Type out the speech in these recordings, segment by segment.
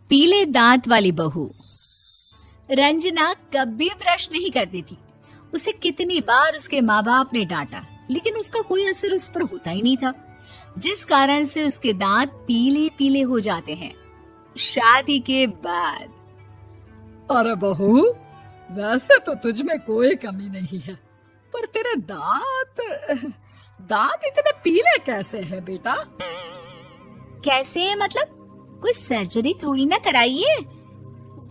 पीले दांत वाली बहू। रंजना कभी ब्रश नहीं करती थी। उसे कितनी बार उसके माँ बाप ने डांटा, लेकिन उसका कोई असर उस पर होता ही नहीं था, जिस कारण से उसके दांत पीले पीले हो जाते हैं। शादी के बाद। अरे बहू, वैसे तो तुझ में कोई कमी नहीं है, पर तेरे दांत इतने पीले कैसे हैं बेटा? कैसे मतलब? कोई सर्जरी थोड़ी ना कराई है।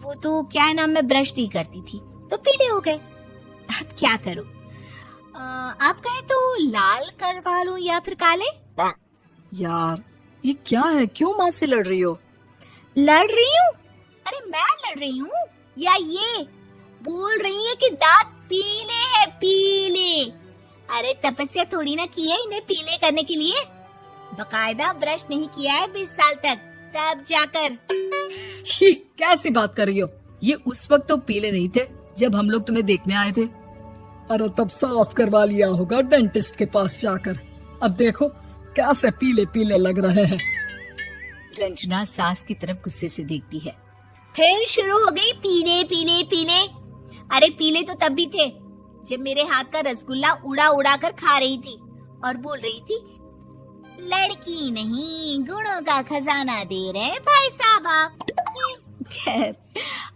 वो तो क्या नाम, मैं ब्रश नहीं करती थी तो पीले हो गए। अब क्या करूं? आप कहें तो लाल करवा लूं या फिर काले? यार ये क्या है, क्यों माँ से लड़ रही हो? लड़ रही हूँ? अरे मैं लड़ रही हूँ या ये बोल रही है कि दांत पीले हैं, पीले। अरे तपस्या थोड़ी ना की है इन्हें पीले करने के लिए। बकायदा ब्रश नहीं किया है 20 साल तक, तब जाकर। छी, कैसी बात कर रही हो? ये उस वक्त तो पीले नहीं थे जब हम लोग तुम्हें देखने आए थे। अरे तब साफ करवा लिया होगा डेंटिस्ट के पास जाकर। अब देखो कैसे पीले पीले लग रहे हैं। रंजना सास की तरफ गुस्से से देखती है। फिर शुरू हो गई पीले पीले पीले। अरे पीले तो तब भी थे जब मेरे हाथ का रसगुल्ला उड़ा उड़ा कर खा रही थी और बोल रही थी, लड़की नहीं गुणों का खजाना दे रहे भाई साहब आप। खैर,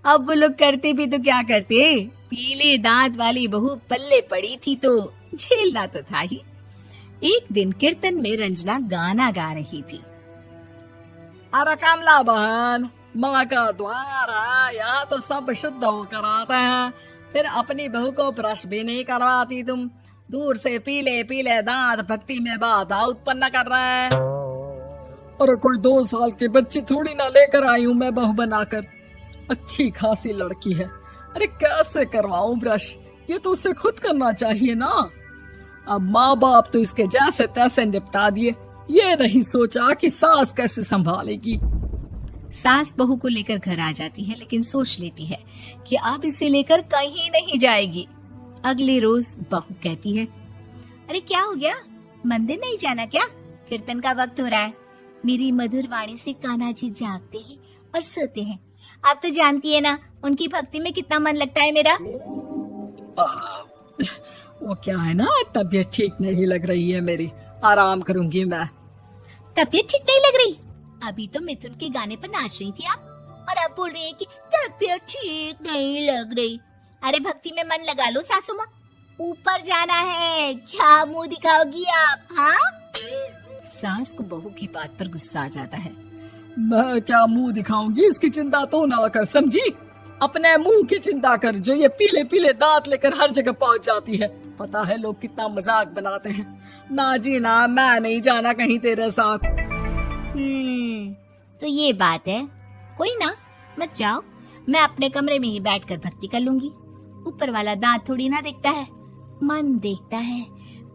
अब वो लोग करते भी तो क्या करते, पीले दांत वाली बहू पल्ले पड़ी थी तो झेलना तो था ही। एक दिन कीर्तन में रंजना गाना गा रही थी। अरे कमला बहन, माँ का द्वार है, यहाँ तो सब शुद्ध होकर आते हैं, फिर अपनी बहू को ब्रश भी नहीं करवाती तुम। दूर से पीले पीले दांत भक्ति में बाधा उत्पन्न कर रहे हैं। अरे कोई 2 साल के बच्ची थोड़ी ना लेकर आई हूँ मैं बहू बनाकर। अच्छी खासी लड़की है, अरे कैसे करवाऊं ब्रश? ये तो उसे खुद करना चाहिए ना। अब माँ बाप तो इसके जैसे तैसे निपटा दिए, ये नहीं सोचा कि सास कैसे संभालेगी। सास बहू को लेकर घर आ जाती है, लेकिन सोच लेती है कि अब इसे लेकर कहीं नहीं जाएगी। अगले रोज बहू कहती है, अरे क्या हो गया, मंदिर नहीं जाना क्या? कीर्तन का वक्त हो रहा है। मेरी मधुर वाणी से कान्हा जी जागते हैं और सोते हैं। आप तो जानती है ना उनकी भक्ति में कितना मन लगता है मेरा। वो क्या है ना, तबीयत ठीक नहीं लग रही है मेरी, आराम करूंगी मैं। तबीयत ठीक नहीं लग रही? अभी तो मिथुन के गाने पर नाच रही थी आप, और अब बोल रही है कि तबीयत ठीक नहीं लग रही। अरे भक्ति में मन लगा लो सासू माँ, ऊपर जाना है, क्या मुंह दिखाओगी आप? हाँ? सास को बहू की बात पर गुस्सा आ जाता है। मैं क्या मुंह दिखाऊंगी, इसकी चिंता तो ना कर, समझी? अपने मुंह की चिंता कर, जो ये पीले पीले दांत लेकर हर जगह पहुंच जाती है। पता है लोग कितना मजाक बनाते हैं। ना जी ना, मैं नहीं जाना कहीं तेरे साथ। तो ये बात है। कोई ना, मत जाओ, मैं अपने कमरे में ही बैठकर भक्ति कर लूंगी। ऊपर वाला दांत थोड़ी ना देखता है, मन देखता है,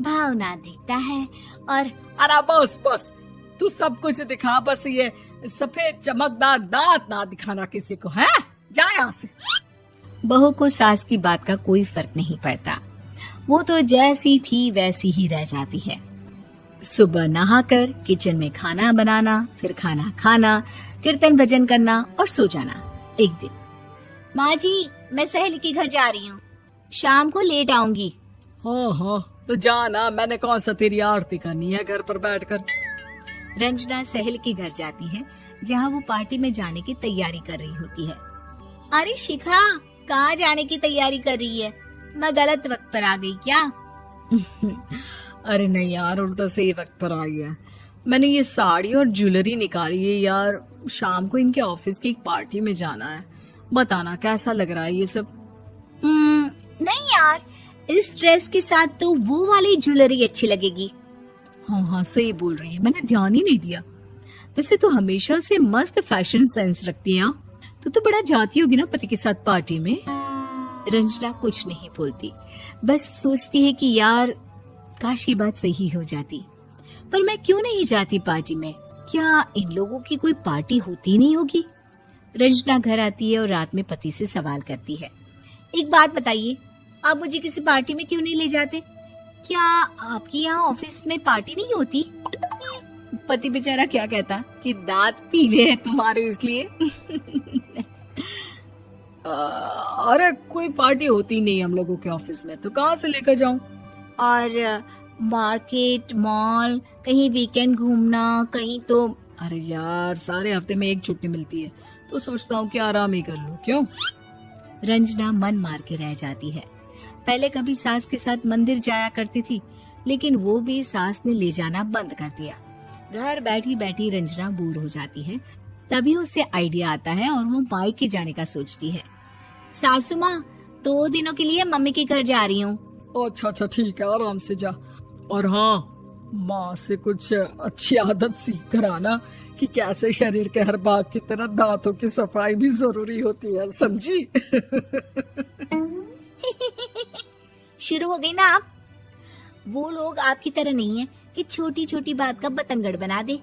भावना देखता है। और अरे बस बस, तू सब कुछ दिखा, बस ये सफेद चमकदार दांत ना दिखाना किसी को, है? जा यहाँ से। बहू को सास की बात का कोई फर्क नहीं पड़ता। वो तो जैसी थी वैसी ही रह जाती है। सुबह नहाकर किचन में खाना बनाना, फिर खाना खाना, कीर्तन भजन करना और सो जाना। एक दिन, माँ जी मैं सहेली के घर जा रही हूँ, शाम को लेट आऊंगी। हाँ हाँ तो जाना, मैंने कौन सा तेरी आरती करनी है घर पर बैठकर। रंजना सहेली के घर जाती है, जहाँ वो पार्टी में जाने की तैयारी कर रही होती है। अरे शिखा, कहाँ जाने की तैयारी कर रही है? मैं गलत वक्त पर आ गई क्या? अरे नहीं यार, उल्टा सही वक्त पर आई है। मैंने ये साड़ी और ज्वेलरी निकाली है यार, शाम को इनके ऑफिस की एक पार्टी में जाना है। बताना कैसा लग रहा है ये सब? नहीं यार, इस ड्रेस के साथ तो वो वाली ज्वेलरी अच्छी लगेगी। हाँ हाँ सही बोल रही है, मैंने ध्यान ही नहीं दिया। वैसे तो हमेशा से मस्त फैशन सेंस रखती है। तो बड़ा जाती होगी ना पति के साथ पार्टी में। रंजना कुछ नहीं बोलती, बस सोचती है कि यार काश ये बात सही हो जाती। पर मैं क्यों नहीं जाती पार्टी में? क्या इन लोगों की कोई पार्टी होती नहीं होगी? रंजना घर आती है और रात में पति से सवाल करती है, एक बात बताइए, आप मुझे किसी पार्टी में क्यों नहीं ले जाते? क्या आपके यहाँ ऑफिस में पार्टी नहीं होती? पति बेचारा क्या कहता कि दांत पीले हैं तुम्हारे इसलिए। अरे कोई पार्टी होती नहीं हम लोगों के ऑफिस में, तो कहाँ से लेकर जाऊं? और मार्केट, मॉल, कहीं वीकेंड घूमना, कहीं तो। अरे यार सारे हफ्ते में एक छुट्टी मिलती है, तो सोचता हूँ कि आराम ही कर लूं। क्यों? रंजना मन मार के रह जाती है। पहले कभी सास के साथ मंदिर जाया करती थी, लेकिन वो भी सास ने ले जाना बंद कर दिया। घर बैठी बैठी रंजना बोर हो जाती है। तभी उसे आइडिया आता है और वो मायके जाने का सोचती है। सासू माँ, 2 दिनों के लिए मम्मी के घर जा रही हूँ। अच्छा ठीक है, आराम से जा। और हाँ, माँ से कुछ अच्छी आदत सीख कर आना कि कैसे शरीर के हर भाग की तरह दांतों की सफाई भी जरूरी होती है, समझी? शुरू हो गई ना आप। वो लोग आपकी तरह नहीं है कि छोटी छोटी बात का बतंगड़ बना दे।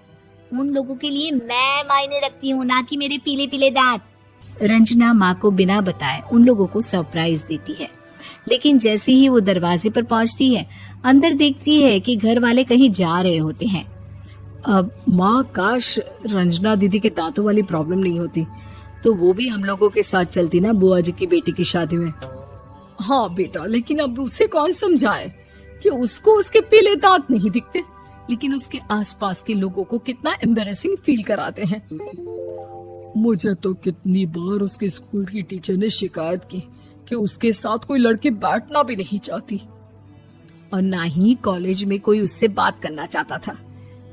उन लोगों के लिए मैं मायने रखती हूँ, ना कि मेरे पीले पीले दांत। रंजना माँ को बिना बताए उन लोगों को सरप्राइज देती है, लेकिन जैसे ही वो दरवाजे पर पहुंचती है, अंदर देखती है कि घर वाले कहीं जा रहे होते हैं। अब माँ, काश रंजना दीदी के दांतों वाली प्रॉब्लम नहीं होती, तो वो भी हम लोगों के साथ चलती ना बुआ जी की बेटी की शादी में। हाँ बेटा, लेकिन अब उसे कौन समझाए कि उसको उसके पीले दांत नहीं दिखते, लेकिन उसके आसपास के लोगों को कितना एम्बैरेसिंग फील कराते हैं। मुझे तो कितनी बार उसके स्कूल की टीचर ने शिकायत की कि उसके साथ कोई लड़की बैठना भी नहीं चाहती, और ना ही कॉलेज में कोई उससे बात करना चाहता था।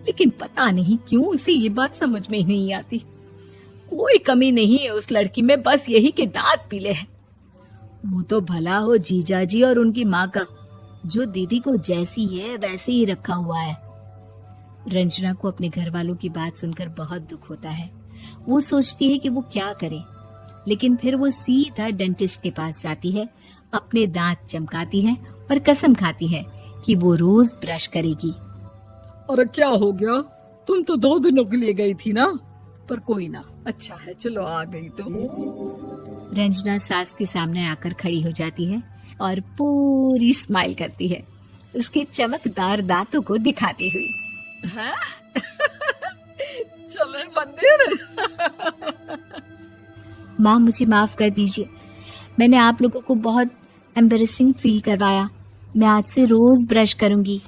लेकिन पता नहीं क्यों उसे ये बात समझ में ही नहीं आती। कोई कमी नहीं है उस लड़की में, बस यही कि दांत पीले हैं। वो तो भला हो जीजा जी और उनकी माँ का, जो दीदी को जैसी है वैसे ही रखा हुआ है। रंजना को अपने घर वालों की बात सुनकर बहुत दुख होता है। वो सोचती है कि वो क्या करे, लेकिन फिर वो सीधा डेंटिस्ट के पास जाती है, अपने दांत चमकाती है और कसम खाती है कि वो रोज ब्रश करेगी। अरे क्या हो गया? तुम तो 2 दिनों के लिए गई थी ना, पर कोई ना, अच्छा है, चलो आ गई तो। रंजना सास के सामने आकर खड़ी हो जाती है और पूरी स्माइल करती है, उसके चमकदार दांतों को दिखाती हुई। हैं? चले मंदिर। माँ, मुझे माफ कर दीजिए, मैंने आप लोगों को बहुत एम्बैरेसिंग फील करवाया। मैं आज से रोज ब्रश करूंगी।